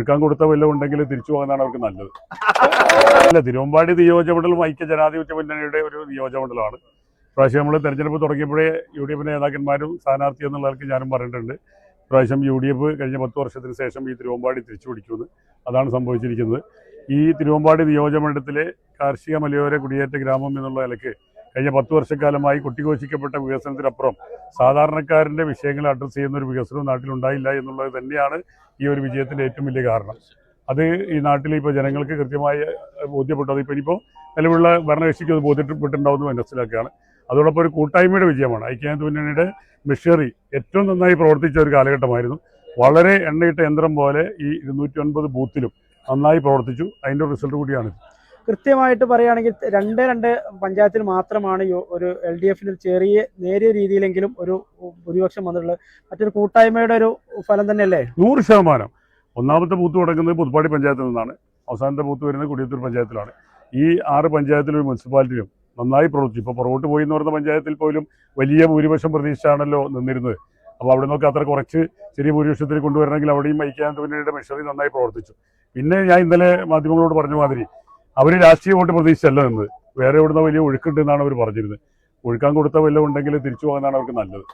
ഒഴുക്കാൻ കൊടുത്ത വല്ലതും ഉണ്ടെങ്കിൽ തിരിച്ചു പോകാനാണ് അവർക്ക് നല്ലത്. അല്ല, തിരുവമ്പാടി നിയോജകമണ്ഡലം ഐക്യ ജനാധിപത്യ മുന്നണിയുടെ ഒരു നിയോജകമണ്ഡലമാണ്. പ്രാവശ്യം നമ്മൾ തെരഞ്ഞെടുപ്പ് തുടങ്ങിയപ്പോഴേ UDF നേതാക്കന്മാരും സ്ഥാനാർത്ഥി എന്നുള്ള ആൾക്ക് ഞാനും പറഞ്ഞിട്ടുണ്ട്. പ്രാവശ്യം UDF കഴിഞ്ഞ 10 വർഷത്തിന് ശേഷം ഈ തിരുവമ്പാടി തിരിച്ചു പിടിക്കുമെന്ന്. അതാണ് സംഭവിച്ചിരിക്കുന്നത്. ഈ തിരുവമ്പാടി നിയോജകമണ്ഡലത്തിലെ കാർഷിക മലയോര കുടിയേറ്റ ഗ്രാമം എന്നുള്ള നിലയ്ക്ക് കഴിഞ്ഞ 10 വർഷക്കാലമായി കൊട്ടിഘോഷിക്കപ്പെട്ട വികസനത്തിനപ്പുറം സാധാരണക്കാരൻ്റെ വിഷയങ്ങൾ അഡ്രസ്സ് ചെയ്യുന്ന ഒരു വികസനവും നാട്ടിലുണ്ടായില്ല എന്നുള്ളത് തന്നെയാണ് ഈ ഒരു വിജയത്തിൻ്റെ ഏറ്റവും വലിയ കാരണം. അത് ഈ നാട്ടിൽ ഇപ്പോൾ ജനങ്ങൾക്ക് കൃത്യമായി ബോധ്യപ്പെട്ടത് ഇപ്പോൾ ഇനിയിപ്പോൾ നിലവിലുള്ള ഭരണകക്ഷിക്ക് അത് ബോധ്യപ്പെട്ടിട്ടുണ്ടാവുമെന്ന് മനസ്സിലാക്കുകയാണ്. അതോടൊപ്പം ഒരു കൂട്ടായ്മയുടെ വിജയമാണ്. ഐക്യജനാധിപത്യ മുന്നണിയുടെ മിഷനറി ഏറ്റവും നന്നായി പ്രവർത്തിച്ച ഒരു കാലഘട്ടമായിരുന്നു. വളരെ എണ്ണയിട്ട യന്ത്രം പോലെ ഈ 209 ബൂത്തിലും നന്നായി പ്രവർത്തിച്ചു. അതിൻ്റെ റിസൾട്ട് കൂടിയാണിത്. കൃത്യമായിട്ട് പറയുകയാണെങ്കിൽ 2 പഞ്ചായത്തിൽ മാത്രമാണ് ഒരു LDF-ന് ചെറിയ നേരിയ രീതിയിലെങ്കിലും ഒരു ഭൂരിപക്ഷം വന്നിട്ടുള്ളത്. മറ്റൊരു കൂട്ടായ്മയുടെ ഒരു ഫലം തന്നെയല്ലേ? 100%. ഒന്നാമത്തെ ബൂത്ത് തുടങ്ങുന്നത് പുതുപ്പാടി പഞ്ചായത്തിൽ നിന്നാണ്. അവസാനത്തെ ബൂത്ത് വരുന്നത് കൊടിയത്തൂർ പഞ്ചായത്തിലാണ്. ഈ 6 പഞ്ചായത്തിലും മുനിസിപ്പാലിറ്റിയിലും നന്നായി പ്രവർത്തിച്ചു. ഇപ്പോൾ പുറകോട്ട് പോയി എന്ന് പറയുന്ന പഞ്ചായത്തിൽ പോലും വലിയ ഭൂരിപക്ഷം പ്രതീക്ഷിച്ചാണല്ലോ നിന്നിരുന്നത്. അപ്പോൾ അവിടെ നിന്നൊക്കെ അത്ര കുറച്ച് ചെറിയ ഭൂരിപക്ഷത്തിൽ കൊണ്ടുവരണമെങ്കിൽ അവിടെയും ഐക്യജനാധിപത്യ മുന്നണിയുടെ മിഷനറി നന്നായി പ്രവർത്തിച്ചു. പിന്നെ ഞാൻ ഇന്നലെ മാധ്യമങ്ങളോട് പറഞ്ഞ മാതിരി അവർ രാഷ്ട്രീയ വോട്ട് പ്രതീക്ഷിച്ചല്ല നിന്നത്. വേറെ എവിടുന്ന വലിയ ഒഴുക്കുണ്ട് എന്നാണ് അവർ പറഞ്ഞിരുന്നത്. ഒഴുക്കാൻ കൊടുത്ത വല്ലതും ഉണ്ടെങ്കിൽ തിരിച്ചു പോകാനാണ് അവർക്ക് നല്ലത്.